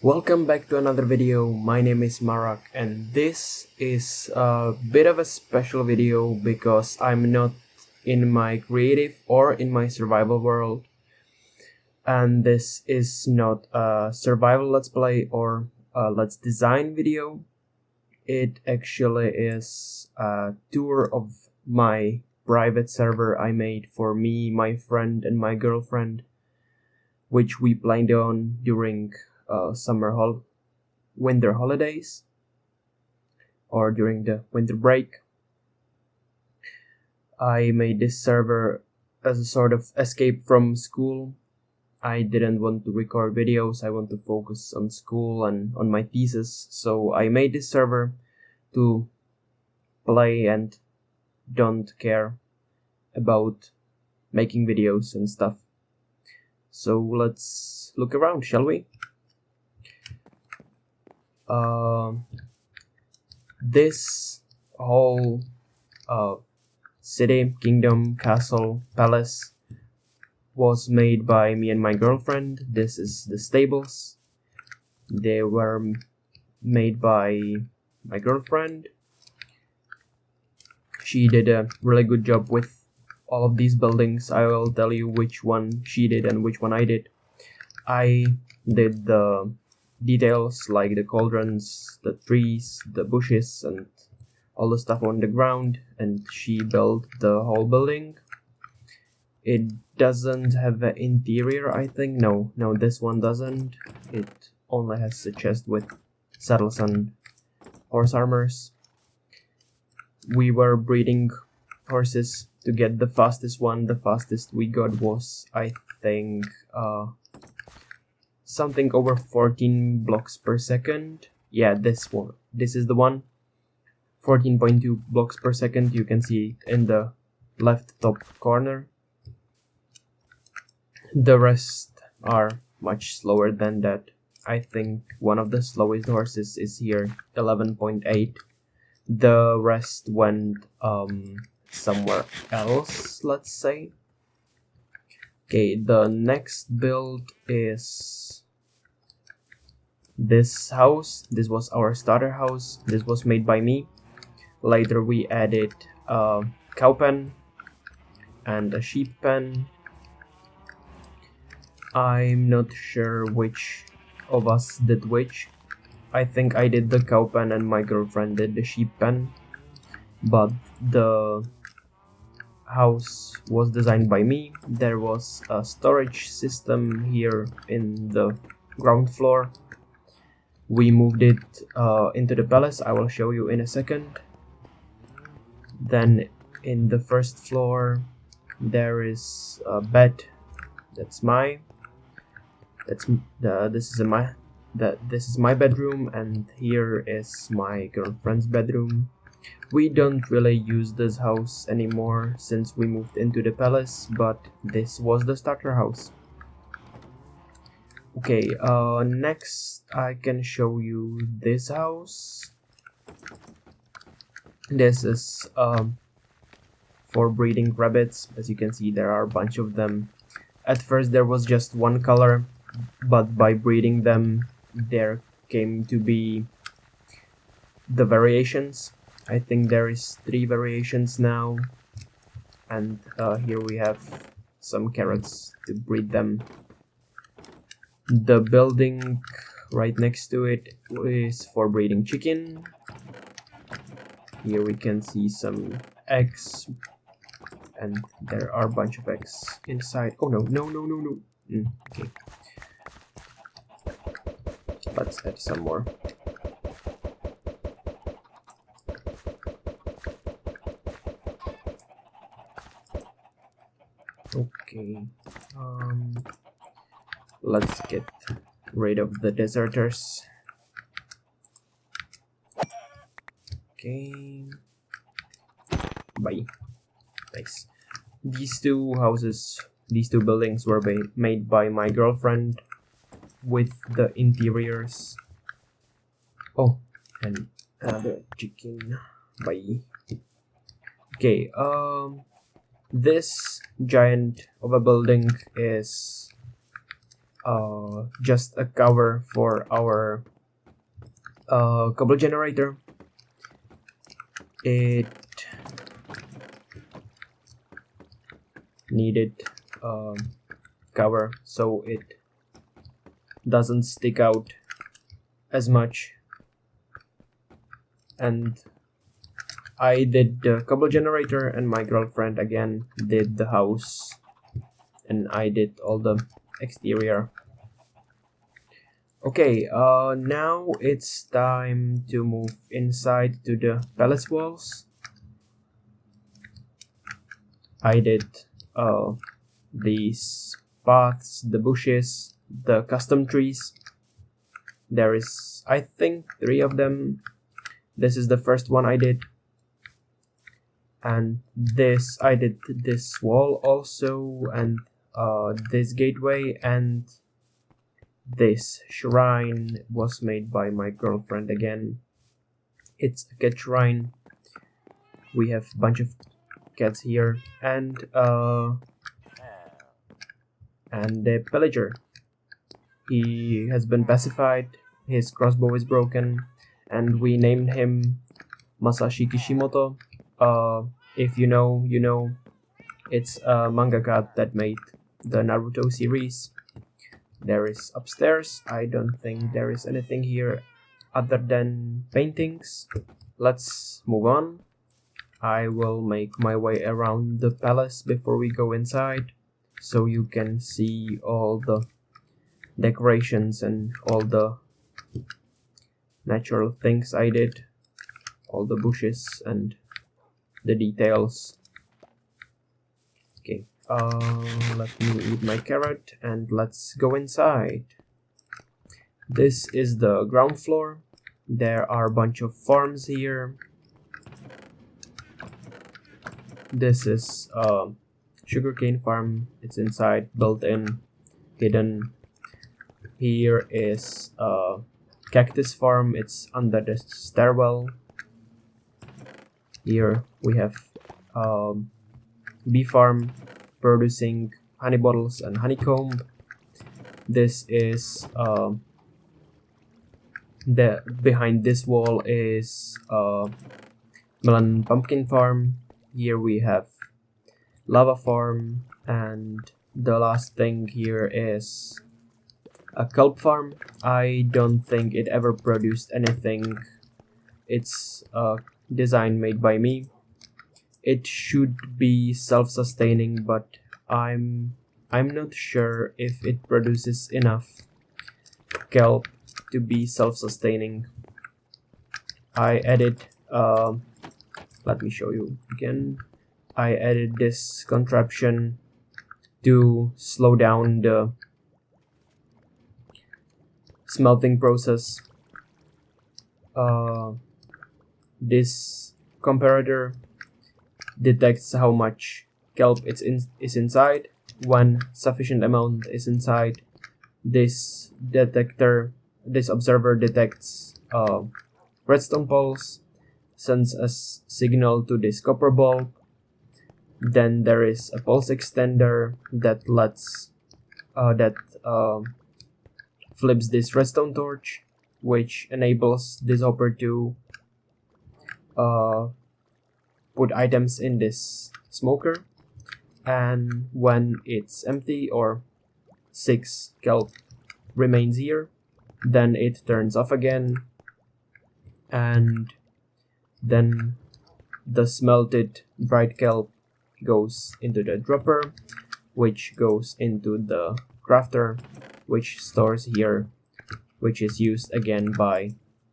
Welcome back to another video. My name is MaraK and this is a bit of a special video because I'm not in my creative or in my survival world, and this is not a survival let's play or a let's design video. It actually is a tour of my private server I made for me, my friend and my girlfriend, which we played on during winter holidays or during the winter break. I made this server as a sort of escape from school. I didn't want to record videos, I want to focus on school and on my thesis, so I made this server to play and don't care about making videos and stuff. So let's look around, shall we? This whole city, kingdom, castle, palace was made by me and my girlfriend. This is the stables. They were made by my girlfriend. She did a really good job with all of these buildings. I will tell you which one she did and which one I did. I did the details like the cauldrons, the trees, the bushes, and all the stuff on the ground, and she built the whole building. It doesn't have an interior, I think. No, this one doesn't. It only has a chest with saddles and horse armors. We were breeding horses to get the fastest one. The fastest we got was, I think, something over 14 blocks per second. Yeah, this one. This is the one. 14.2 blocks per second. You can see it in the left top corner. The rest are much slower than that. I think one of the slowest horses is here, 11.8. The rest went somewhere else, let's say. Okay, the next build is this house. This was our starter house. This was made by me. Later we added a cow pen and a sheep pen. I'm not sure which of us did which. I think I did the cow pen and my girlfriend did the sheep pen, but the house was designed by me. There was a storage system here in the ground floor. We moved it into the palace. I will show you in a second. Then in the first floor there is a bed. That's my this is my bedroom, and here is my girlfriend's bedroom. We don't really use this house anymore since we moved into the palace, but this was the starter house. Okay, next I can show you this house. This is for breeding rabbits. As you can see, there are a bunch of them. At first there was just one color, but by breeding them there came to be the variations. I think there is 3 variations now, and here we have some carrots to breed them. The building right next to it is for breeding chicken. Here we can see some eggs, and there are a bunch of eggs inside. Oh no. Okay, let's add some more. Okay, let's get rid of the deserters. Okay, bye. Nice. These two buildings were made by my girlfriend with the interiors. Oh, and another chicken. Bye. Okay, this giant of a building is just a cover for our cobble generator. It needed cover so it doesn't stick out as much, and I did the cobble generator and my girlfriend again did the house, and I did all the exterior. Okay, now it's time to move inside to the palace walls. I did these paths, the bushes, the custom trees. There is, I think, 3 of them. This is the first one I did. And this, I did this wall also, and this gateway, and this shrine was made by my girlfriend again. It's a cat shrine. We have a bunch of cats here, and the pillager. He has been pacified, his crossbow is broken, and we named him Masashi Kishimoto. If you know, you know. It's a mangaka that made the Naruto series. There is upstairs. I don't think there is anything here other than paintings. Let's move on. I will make my way around the palace before we go inside, so you can see all the decorations and all the natural things I did, all the bushes and the details. Okay, let me eat my carrot and let's go inside. This is the ground floor. There are a bunch of farms here. This is a sugarcane farm. It's inside, built in, hidden. Here is a cactus farm. It's under the stairwell. Here we have bee farm producing honey bottles and honeycomb. This is the behind this wall is melon pumpkin farm. Here we have lava farm, and the last thing here is a kelp farm. I don't think it ever produced anything. It's a design made by me. It should be self-sustaining, but I'm not sure if it produces enough kelp to be self-sustaining. I added let me show you again. I added this contraption to slow down the smelting process. This comparator detects how much kelp is inside. When sufficient amount is inside, this observer detects redstone pulse, sends a signal to this copper bulb. Then there is a pulse extender that flips this redstone torch, which enables this hopper to put items in this smoker. And when it's empty or 6 kelp remains here, then it turns off again, and then the smelted bright kelp goes into the dropper, which goes into the crafter, which stores here, which is used again by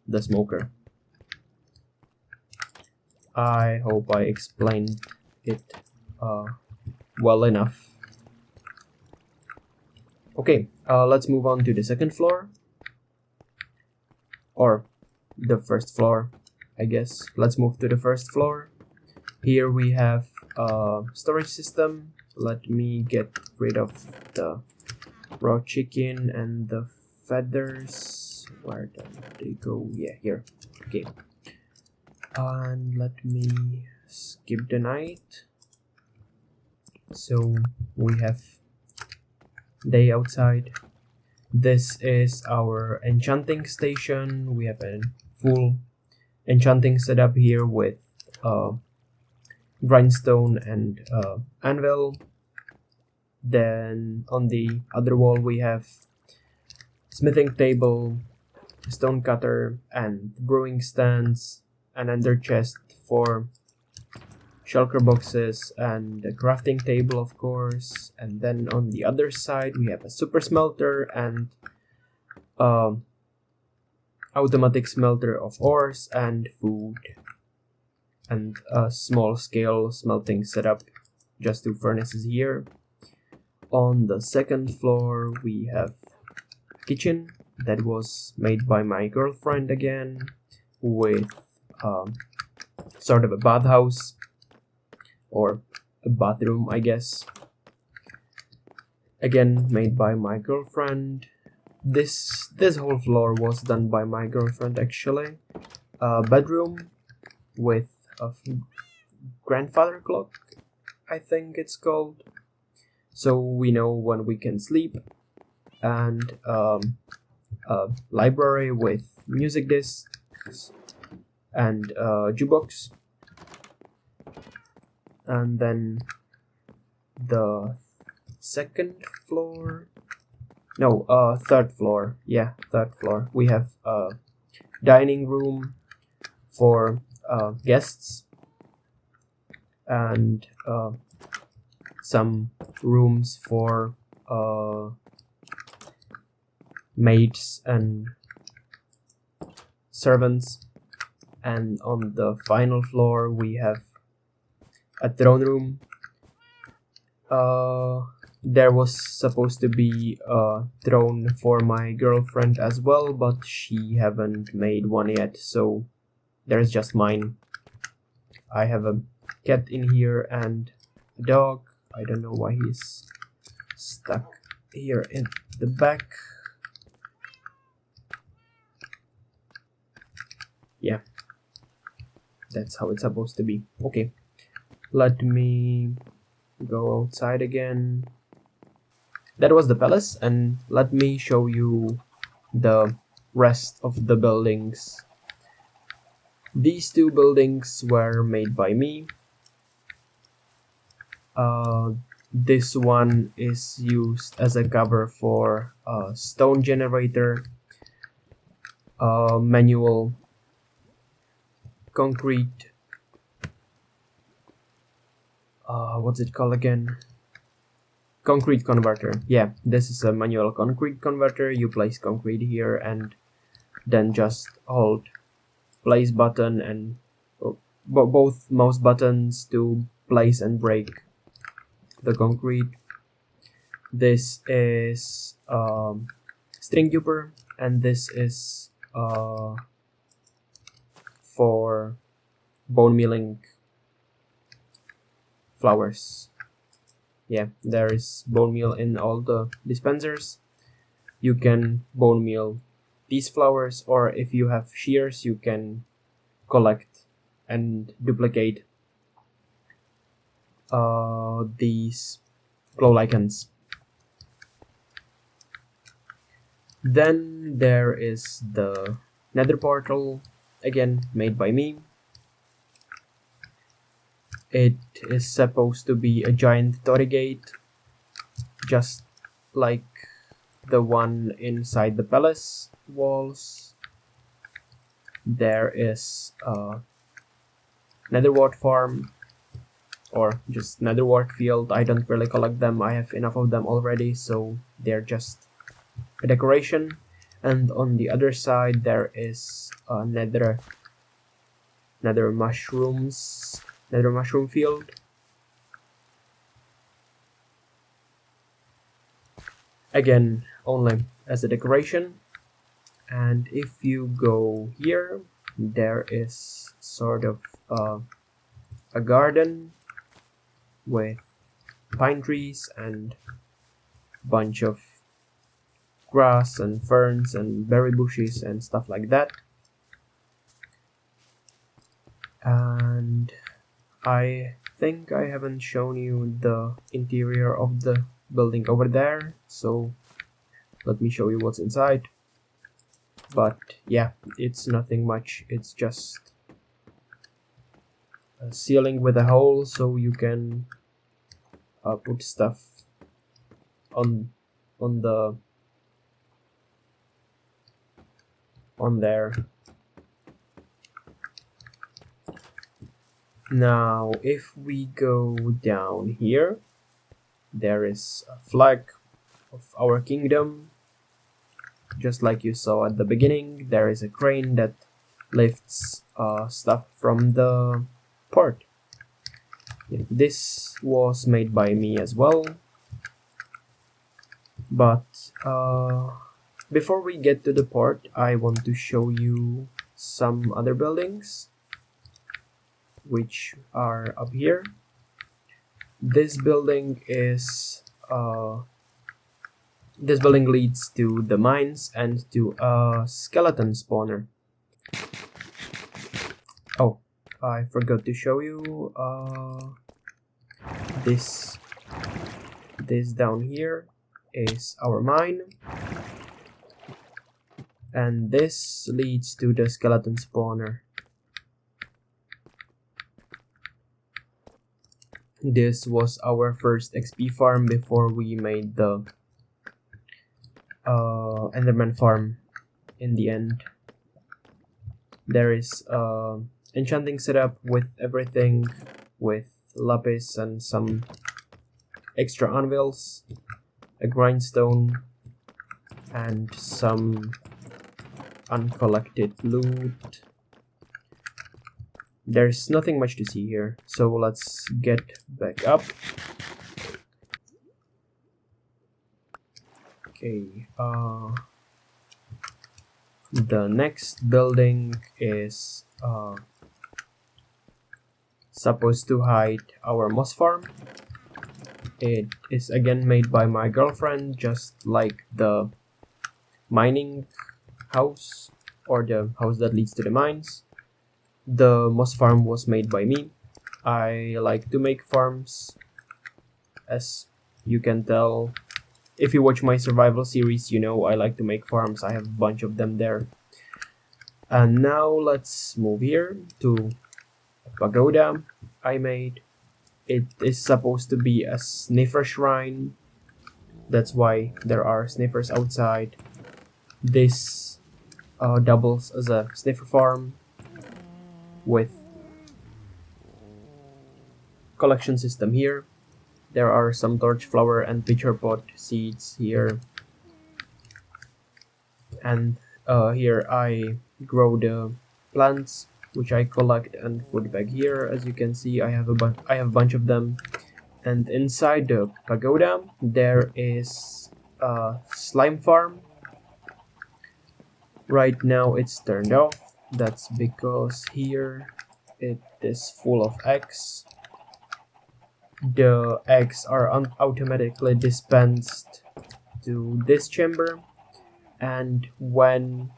the smoker. I hope I explained it well enough. Okay, let's move on to the second floor, or the first floor, I guess. Let's move to the first floor. Here we have a storage system. Let me get rid of the raw chicken and the feathers. Where did they go? Yeah, here. Okay. And let me skip the night. So we have day outside. This is our enchanting station. We have a full enchanting setup here with grindstone and anvil. Then on the other wall we have smithing table, stone cutter, and brewing stands, an ender chest for shulker boxes, and a crafting table, of course. And then on the other side we have a super smelter and automatic smelter of ores and food, and a small scale smelting setup, just 2 furnaces here. On the second floor we have a kitchen that was made by my girlfriend again, with sort of a bathhouse or a bathroom, I guess. Again, made by my girlfriend. This whole floor was done by my girlfriend actually. A bedroom with a grandfather clock, I think it's called, so we know when we can sleep, and a library with music discs and a jukebox. And then the third floor, third floor, we have a dining room for guests, and some rooms for maids and servants. And on the final floor we have a throne room. There was supposed to be a throne for my girlfriend as well, but she haven't made one yet, so there's just mine. I have a cat in here and a dog. I don't know why he's stuck here in the back. Yeah, that's how it's supposed to be. Okay, let me go outside again. That was the palace, and let me show you the rest of the buildings. These 2 buildings were made by me. This one is used as a cover for a stone generator, manual concrete, what's it called again? Concrete converter. Yeah, this is a manual concrete converter. You place concrete here and then just hold place button and both mouse buttons to place and break the concrete. This is string duper, and this is for bone milling flowers. Yeah, there is bone meal in all the dispensers. You can bone meal these flowers, or if you have shears you can collect and duplicate these glow lichens. Then there is the nether portal, again made by me. It is supposed to be a giant torii gate, just like the one inside the palace walls. There is a netherwort farm, or just netherwort field. I don't really collect them, I have enough of them already, so they're just a decoration. And on the other side there is a nether mushroom field. Again, only as a decoration. And if you go here, there is sort of a garden with pine trees and bunch of grass and ferns and berry bushes and stuff like that. And I think I haven't shown you the interior of the building over there, so Let me show you what's inside. But yeah, it's nothing much. It's just a ceiling with a hole so you can put stuff on there. Now if we go down here, there is a flag of our kingdom. Just like you saw at the beginning, there is a crane that lifts stuff from the port. This was made by me as well. But before we get to the port, I want to show you some other buildings which are up here. This building is this building leads to the mines and to a skeleton spawner. Oh, I forgot to show you this down here is our mine, and this leads to the skeleton spawner. This was our first XP farm before we made the Enderman farm in the end. There is enchanting setup with everything, with lapis and some extra anvils, a grindstone, and some uncollected loot. There's nothing much to see here, so let's get back up. Okay, the next building is supposed to hide our moss farm. It is again made by my girlfriend, just like the mining house or the house that leads to the mines. The moss farm was made by me. I like to make farms, as you can tell. If you watch my survival series, you know I like to make farms. I have a bunch of them there. And now let's move here to a pagoda I made. It is supposed to be a sniffer shrine. That's why there are sniffers outside. This doubles as a sniffer farm with collection system here. There are some torch flower and pitcher pot seeds here, and here I grow the plants which I collect and put back here. As you can see, I have a bunch of them. And inside the pagoda there is a slime farm. Right now it's turned off. That's because here it is full of eggs. The eggs are automatically dispensed to this chamber, and when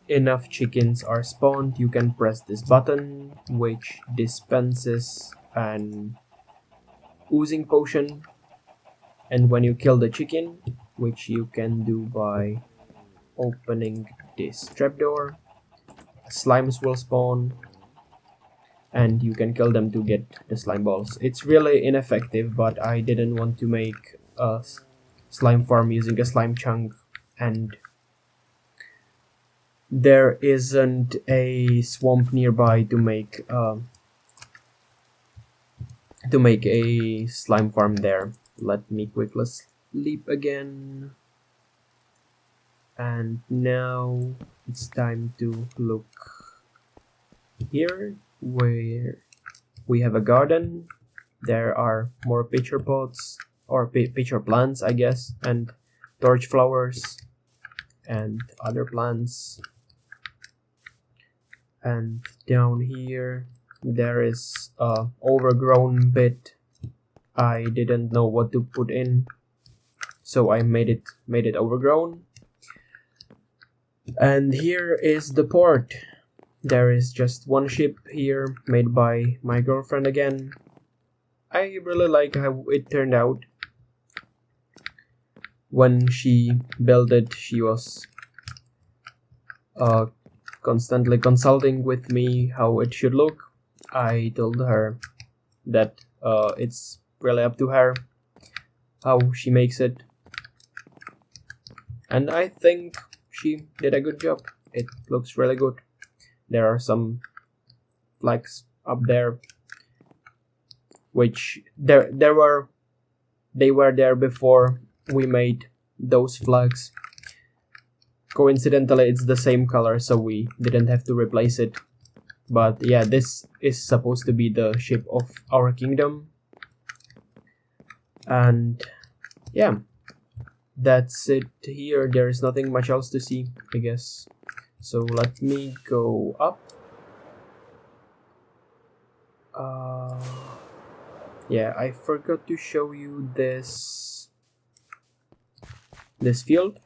enough chickens are spawned, you can press this button which dispenses an oozing potion, and when you kill the chicken, which you can do by opening this trapdoor, slimes will spawn and you can kill them to get the slime balls. It's really ineffective, but I didn't want to make a slime farm using a slime chunk, and there isn't a swamp nearby to make a slime farm there. Let me quickly sleep again. And now it's time to look here where we have a garden. There are more pitcher pots or pitcher plants, I guess, and torch flowers and other plants. And down here there is a overgrown bit. I didn't know what to put in, so I made it overgrown. And here is the port. There is just one ship here, made by my girlfriend again. I really like how it turned out. When she built it, she was constantly consulting with me how it should look. I told her that it's really up to her how she makes it, and I think she did a good job. It looks really good. There are some flags up there, which they were there before we made those flags. Coincidentally, it's the same color, so we didn't have to replace it. But yeah, this is supposed to be the ship of our kingdom. And yeah, that's it here. There is nothing much else to see, I guess. So let me go up. Yeah, I forgot to show you this field.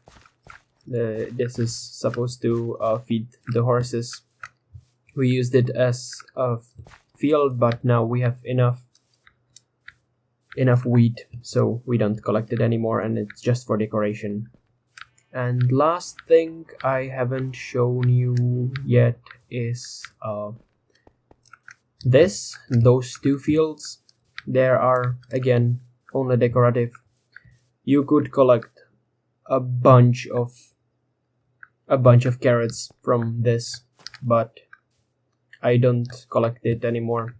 This is supposed to feed the horses. We used it as a field, but now we have enough wheat, so we don't collect it anymore, and it's just for decoration. And last thing I haven't shown you yet is those two fields. There are again only decorative. You could collect a bunch of carrots from this, but I don't collect it anymore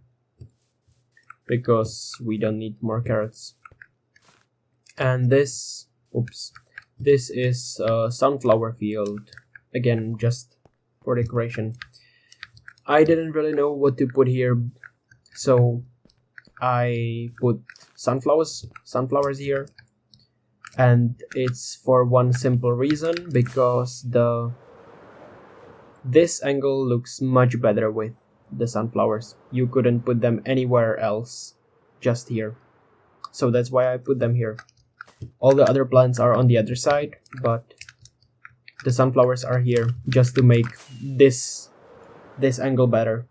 because we don't need more carrots. And this is a sunflower field, again just for decoration. I didn't really know what to put here, so I put sunflowers here, and it's for one simple reason, because this angle looks much better with the sunflowers. You couldn't put them anywhere else, just here. So that's why I put them here. All the other plants are on the other side, but the sunflowers are here just to make this angle better.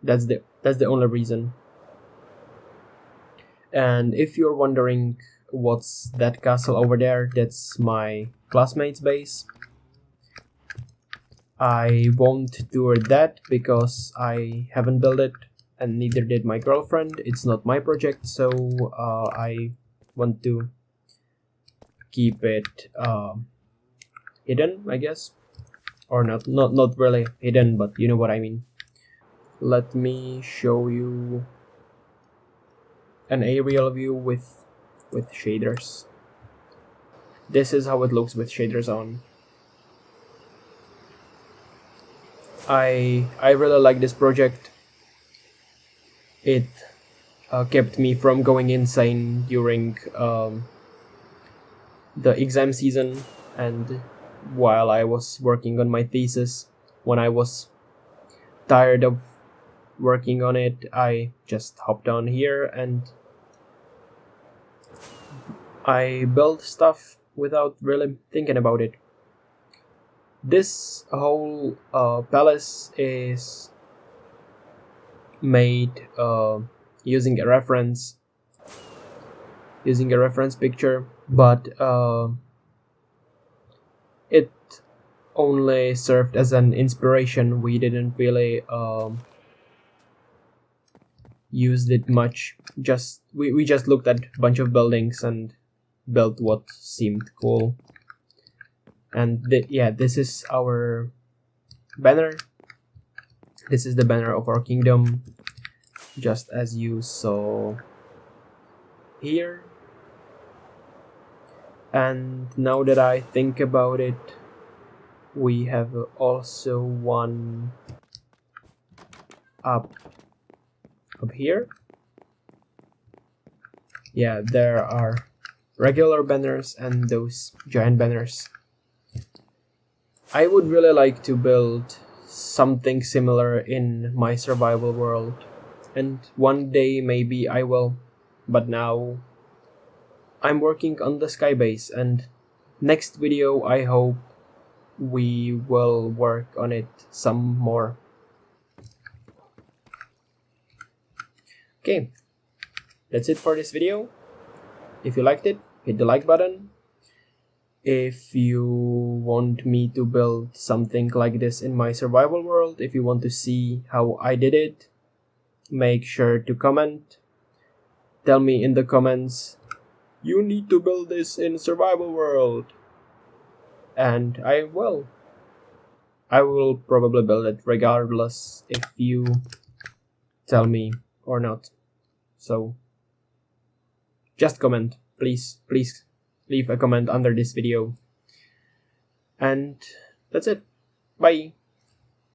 That's the only reason. And if you're wondering what's that castle over there, that's my classmate's base. I won't tour that because I haven't built it, and neither did my girlfriend. It's not my project, so I want to keep it hidden, I guess. Or not really hidden, but you know what I mean. Let me show you an aerial view with shaders. This is how it looks with shaders on. I really like this project. It kept me from going insane during the exam season, and while I was working on my thesis. When I was tired of working on it, I just hopped on here and I built stuff without really thinking about it. This whole palace is made using a reference picture, but it only served as an inspiration. We didn't really used it much. We just looked at a bunch of buildings and built what seemed cool. And this is our banner. This is the banner of our kingdom, just as you saw here. And now that I think about it, we have also one up here. Yeah, there are regular banners and those giant banners. I would really like to build something similar in my survival world, and one day maybe I will, but now I'm working on the sky base, and next video I hope we will work on it some more. Okay, that's it for this video. If you liked it, hit the like button, If you want me to build something like this in my survival world, if you want to see how I did it, make sure to comment. Tell me in the comments, you need to build this in survival world. And I will probably build it regardless if you tell me or not. So just comment, please leave a comment under this video. And that's it. Bye.